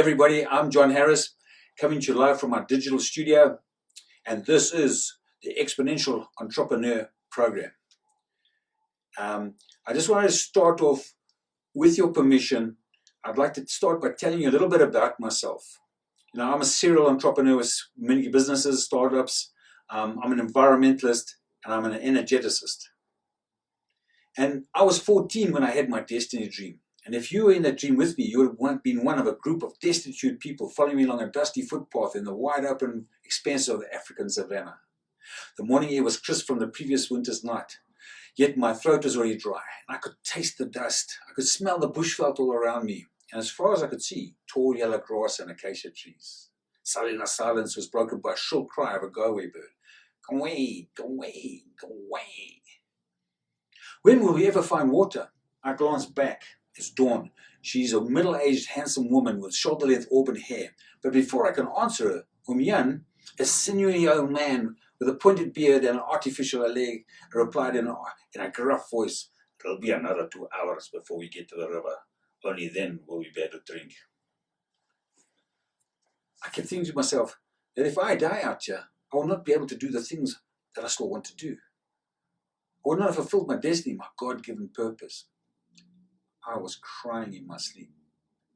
everybody, I'm John Harris, coming to you live from our digital studio, and this is the Exponential Entrepreneur Program. I just want to start off, with your permission. I'd like to start by telling you a little bit about myself. You know, I'm a serial entrepreneur with many businesses, startups. I'm an environmentalist, and I'm an energeticist. And I was 14 when I had my destiny dream. And if you were in that dream with me, you would have been one of a group of destitute people following me along a dusty footpath in the wide open expanse of the African savannah. The morning air was crisp from the previous winter's night, yet my throat was already dry, and I could taste the dust. I could smell the bushveld all around me, and as far as I could see, tall yellow grass and acacia trees. Suddenly the silence was broken by a shrill cry of a go-away bird. Go away, go away, go away. When will we ever find water? I glanced back. It's dawn. She's a middle-aged, handsome woman with shoulder-length auburn hair. But before I can answer her, Umyan, a sinewy old man with a pointed beard and an artificial leg, replied in a gruff voice, "It'll be another 2 hours before we get to the river. Only then will we be able to drink." I kept thinking to myself that if I die out here, I will not be able to do the things that I still want to do. I would not have fulfilled my destiny, my God-given purpose. I was crying in my sleep.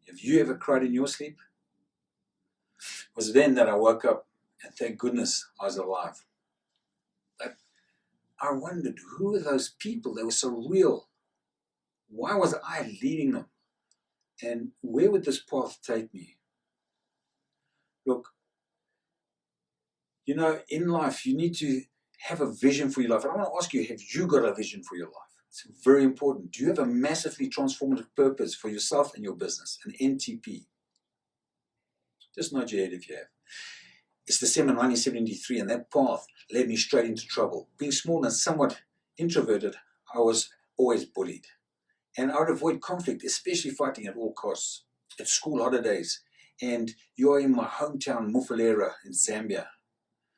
Have you ever cried in your sleep? It was then that I woke up, and thank goodness I was alive. But I wondered, who were those people? They were so real. Why was I leading them? And where would this path take me? Look, you know, in life, you need to have a vision for your life. And I want to ask you, have you got a vision for your life? It's very important. Do you have a massively transformative purpose for yourself and your business, an NTP? Just nod your head if you have. It's December 1973, and that path led me straight into trouble. Being small and somewhat introverted, I was always bullied. And I would avoid conflict, especially fighting at all costs. It's school holidays, and you're in my hometown, Mufulera in Zambia.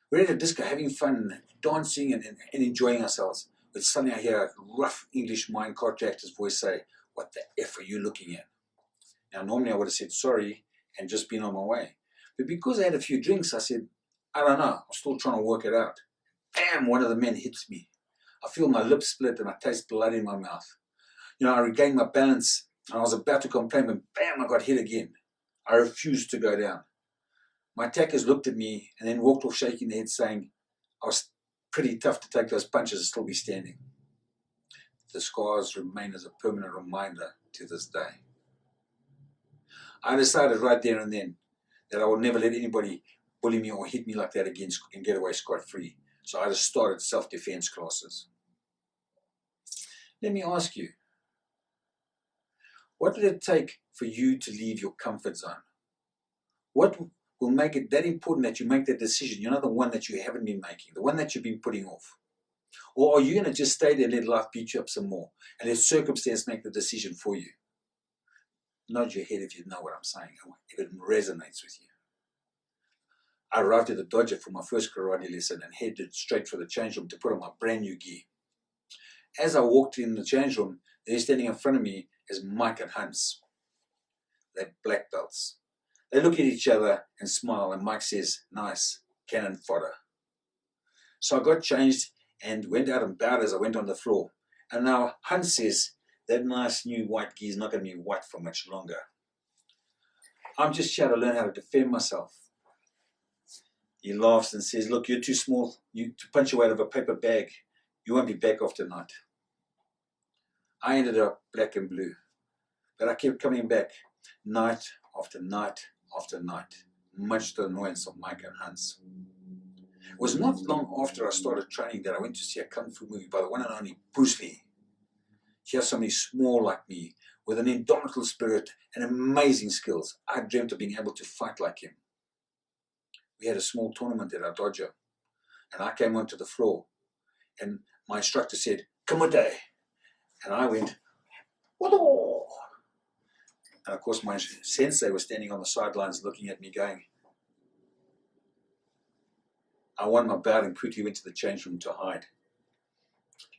We're at a disco having fun, dancing and enjoying ourselves. But suddenly I hear a rough English mine contractor's voice say, "What the F are you looking at?" Now, normally I would have said sorry and just been on my way. But because I had a few drinks, I said, "I don't know, I'm still trying to work it out." Bam, one of the men hits me. I feel my lips split and I taste blood in my mouth. You know, I regained my balance and I was about to complain, but bam, I got hit again. I refused to go down. My attackers looked at me and then walked off shaking their heads saying, I was pretty tough to take those punches and still be standing. The scars remain as a permanent reminder to this day. I decided right there and then that I would never let anybody bully me or hit me like that again and get away scot-free. So I just started self-defense classes. Let me ask you, what did it take for you to leave your comfort zone? What will make it that important that you make that decision? You're not the one that you haven't been making, the one that you've been putting off. Or are you going to just stay there and let life beat you up some more and let circumstance make the decision for you? Nod your head if you know what I'm saying, if it resonates with you. I arrived at the Dodger for my first karate lesson and headed straight for the change room to put on my brand new gear. As I walked in the change room, there standing in front of me is Mike and Hans. They're black belts. They look at each other and smile, and Mike says, "Nice, cannon fodder." So I got changed and went out and bowed as I went on the floor. And now Hans says, "That nice new white gear is not going to be white for much longer." I'm just here to learn how to defend myself. He laughs and says, "Look, you're too small to punch you out of a paper bag. You won't be back after tonight." I ended up black and blue, but I kept coming back night after night after night, much to the annoyance of Mike and Hans. It was not long after I started training that I went to see a kung fu movie by the one and only Bruce Lee. Here's somebody small like me, with an indomitable spirit and amazing skills. I dreamt of being able to fight like him. We had a small tournament at our dojo, and I came onto the floor, and my instructor said, "Kamute," and I went, "Wado." And of course my sensei was standing on the sidelines looking at me going, I won my bout and quickly went to the change room to hide.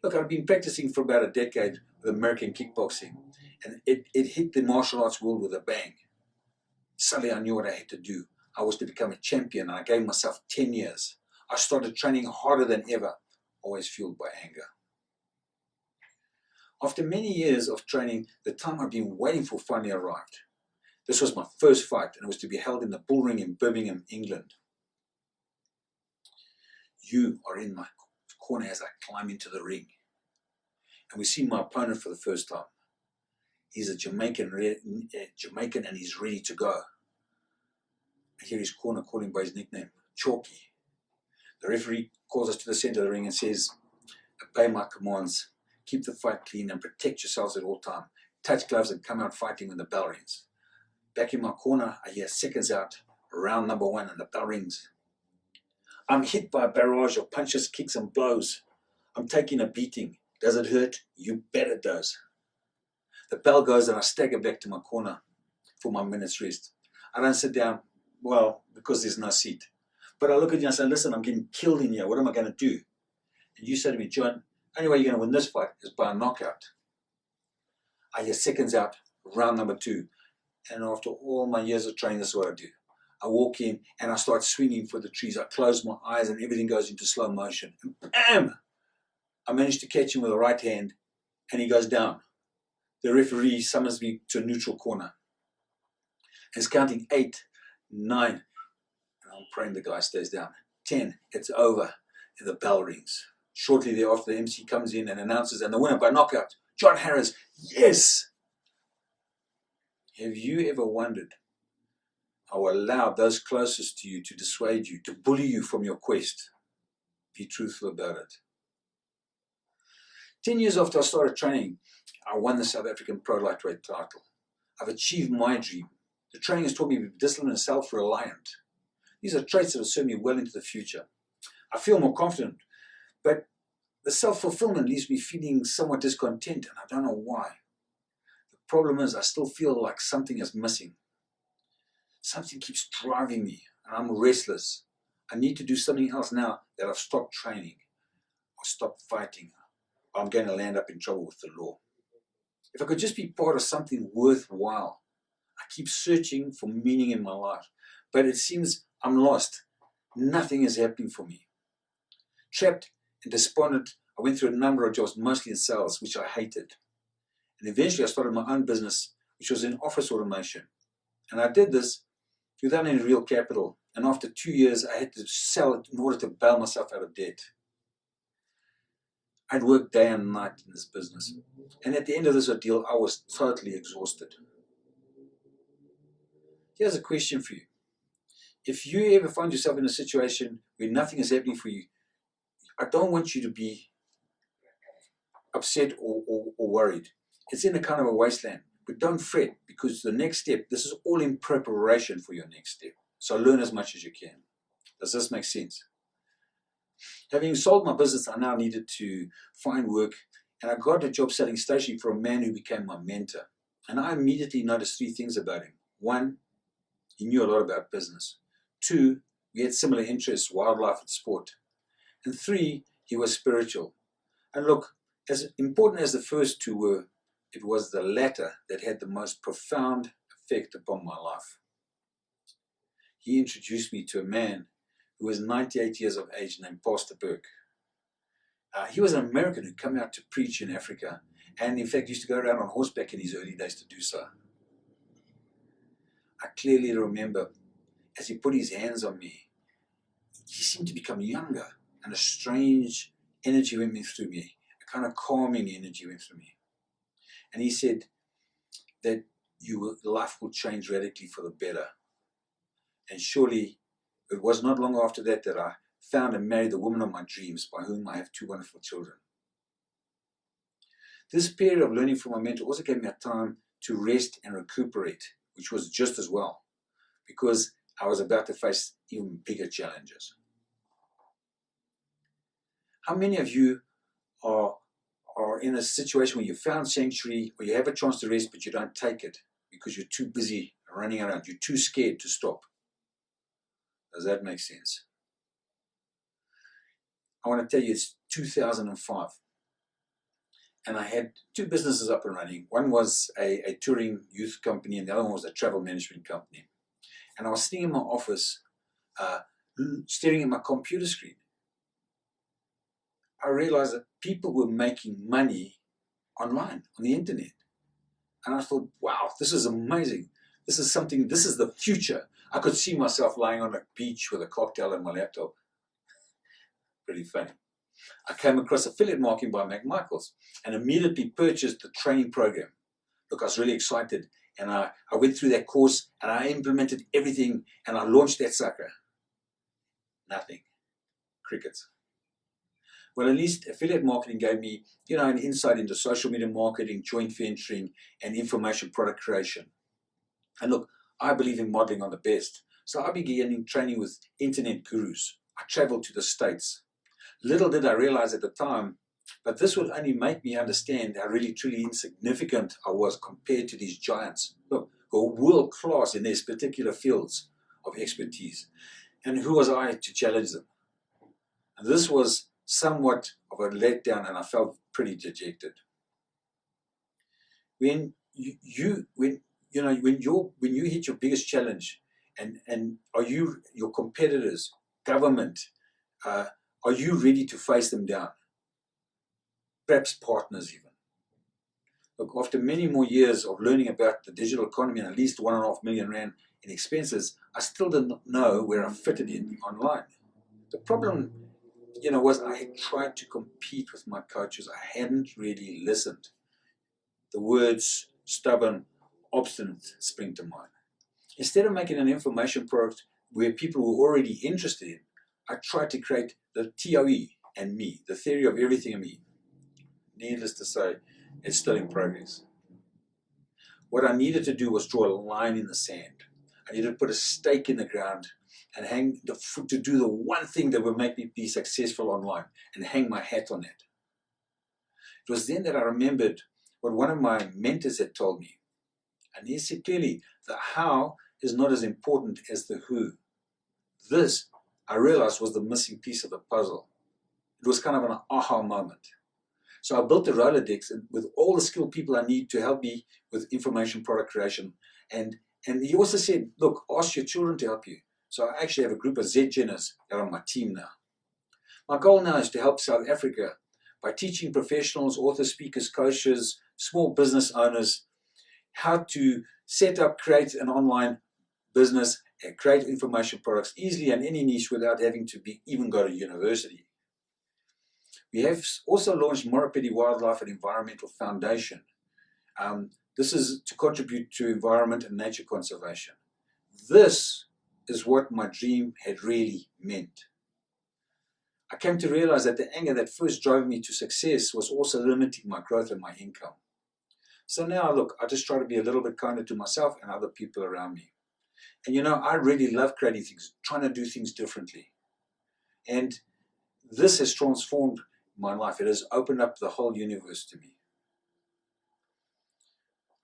Look, I've been practicing for about a decade with American kickboxing, and it hit the martial arts world with a bang. Suddenly I knew what I had to do. I was to become a champion, and I gave myself 10 years. I started training harder than ever, always fueled by anger. After many years of training, the time I'd been waiting for finally arrived. This was my first fight, and it was to be held in the Bull Ring in Birmingham, England. You are in my corner as I climb into the ring. And we see my opponent for the first time. He's a Jamaican and he's ready to go. I hear his corner calling by his nickname, Chalky. The referee calls us to the center of the ring and says, obey my commands, keep the fight clean and protect yourselves at all time. Touch gloves and come out fighting when the bell rings. Back in my corner, I hear seconds out, round number 1, and the bell rings. I'm hit by a barrage of punches, kicks and blows. I'm taking a beating. Does it hurt? You bet it does. The bell goes and I stagger back to my corner for my minute's rest. I don't sit down, well, because there's no seat. But I look at you and I say, listen, I'm getting killed in here. What am I going to do? And you say to me, John, only way you're going to win this fight is by a knockout. I hear seconds out, round number 2. And after all my years of training, this is what I do. I walk in and I start swinging for the trees. I close my eyes and everything goes into slow motion. And bam! I manage to catch him with the right hand and he goes down. The referee summons me to a neutral corner. He's counting 8, 9, and I'm praying the guy stays down. 10, it's over, and the bell rings. Shortly thereafter, the MC comes in and announces, and the winner by knockout, John Harris. Yes! Have you ever wondered how allowed those closest to you to dissuade you, to bully you from your quest? Be truthful about it. 10 years after I started training, I won the South African Pro Lightweight title. I've achieved my dream. The training has taught me to be disciplined and self-reliant. These are traits that will serve me well into the future. I feel more confident, but the self-fulfillment leaves me feeling somewhat discontent, and I don't know why. The problem is I still feel like something is missing. Something keeps driving me, and I'm restless. I need to do something else now that I've stopped training or stopped fighting. I'm going to land up in trouble with the law. If I could just be part of something worthwhile. I keep searching for meaning in my life, but it seems I'm lost. Nothing is happening for me. Trapped and despondent, I went through a number of jobs, mostly in sales, which I hated. And eventually I started my own business, which was in office automation. And I did this without any real capital. And after 2 years, I had to sell it in order to bail myself out of debt. I'd worked day and night in this business. And at the end of this ordeal, I was totally exhausted. Here's a question for you. If you ever find yourself in a situation where nothing is happening for you, I don't want you to be upset or worried. It's in a kind of a wasteland. But don't fret, because the next step, this is all in preparation for your next step. So learn as much as you can. Does this make sense? Having sold my business, I now needed to find work, and I got a job selling stationery for a man who became my mentor. And I immediately noticed 3 things about him. 1, he knew a lot about business. 2, we had similar interests, wildlife and sport. And 3, he was spiritual. And look, as important as the first 2 were, it was the latter that had the most profound effect upon my life. He introduced me to a man who was 98 years of age named Pastor Burke. He was an American who came out to preach in Africa, and in fact used to go around on horseback in his early days to do so. I clearly remember as he put his hands on me, he seemed to become younger, and a strange energy went through me, a kind of calming energy went through me. And he said that life will change radically for the better. And surely it was not long after that I found and married the woman of my dreams, by whom I have 2 wonderful children. This period of learning from my mentor also gave me a time to rest and recuperate, which was just as well, because I was about to face even bigger challenges. How many of you are in a situation where you found sanctuary, where you have a chance to rest, but you don't take it because you're too busy running around, you're too scared to stop? Does that make sense? I want to tell you, it's 2005. And I had 2 businesses up and running. One was a touring youth company, and the other one was a travel management company. and I was sitting in my office, staring at my computer screen. I realized that people were making money online, on the internet. And I thought, wow, this is amazing. This is the future. I could see myself lying on a beach with a cocktail and my laptop. Pretty funny. I came across affiliate marketing by McMichaels and immediately purchased the training program. Look, I was really excited, and I went through that course and I implemented everything and I launched that sucker. Nothing. Crickets. Well, at least affiliate marketing gave me, an insight into social media marketing, joint venturing, and information product creation. And look, I believe in modeling on the best. So I began training with internet gurus. I traveled to the States. Little did I realize at the time, but this would only make me understand how really truly insignificant I was compared to these giants. Look, who are world class in their particular fields of expertise. And who was I to challenge them? And this was somewhat of a letdown, and I felt pretty dejected. When you hit your biggest challenge, and are you, your competitors, government, are you ready to face them down? Perhaps partners even. Look, after many more years of learning about the digital economy and at least 1.5 million rand in expenses, I still didn't know where I fitted in online. The problem, was I had tried to compete with my coaches. I hadn't really listened. The words stubborn, obstinate spring to mind. Instead of making an information product where people were already interested in, I tried to create the TOE and me, the theory of everything and me. Needless to say, it's still in progress. What I needed to do was draw a line in the sand. I needed to put a stake in the ground and to do the one thing that would make me be successful online and hang my hat on that. It was then that I remembered what one of my mentors had told me. And he said clearly, the how is not as important as the who. This, I realized, was the missing piece of the puzzle. It was kind of an aha moment. So I built the Rolodex with all the skilled people I need to help me with information product creation. And he also said, look, ask your children to help you. So I actually have a group of Z-Genners that are on my team now. My goal now is to help South Africa by teaching professionals, authors, speakers, coaches, small business owners how to set up, create an online business and create information products easily in any niche without having to even go to university. We have also launched Morapedi Wildlife and Environmental Foundation. This is to contribute to environment and nature conservation. This is what my dream had really meant. I came to realize that the anger that first drove me to success was also limiting my growth and my income. So now, look, I just try to be a little bit kinder to myself and other people around me. And I really love creating things, trying to do things differently. And this has transformed my life. It has opened up the whole universe to me.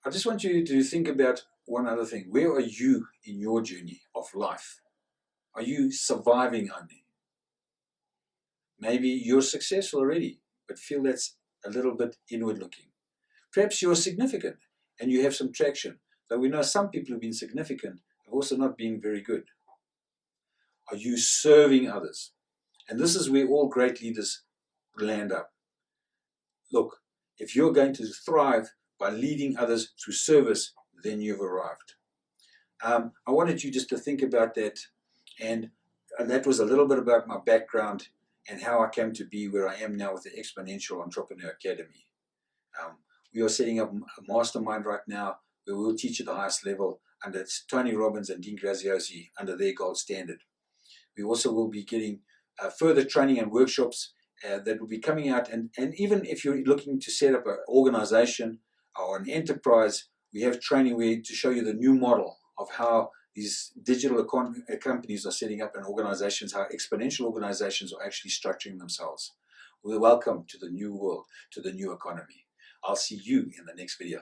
I just want you to think about one other thing. Where are you in your journey of life? Are you surviving only? Maybe you're successful already, but feel that's a little bit inward looking. Perhaps you're significant and you have some traction, though we know some people who've been significant have also not been very good. Are you serving others? And this is where all great leaders land up. Look, if you're going to thrive by leading others through service, then you've arrived. I wanted you just to think about that, and that was a little bit about my background and how I came to be where I am now with the Exponential Entrepreneur Academy. We are setting up a mastermind right now where we'll teach at the highest level under Tony Robbins and Dean Graziosi under their gold standard. We also will be getting further training and workshops that will be coming out. And even if you're looking to set up an organization or an enterprise, we have training to show you the new model of how these digital companies are setting up and organizations, how exponential organizations are actually structuring themselves. Welcome to the new world, to the new economy. I'll see you in the next video.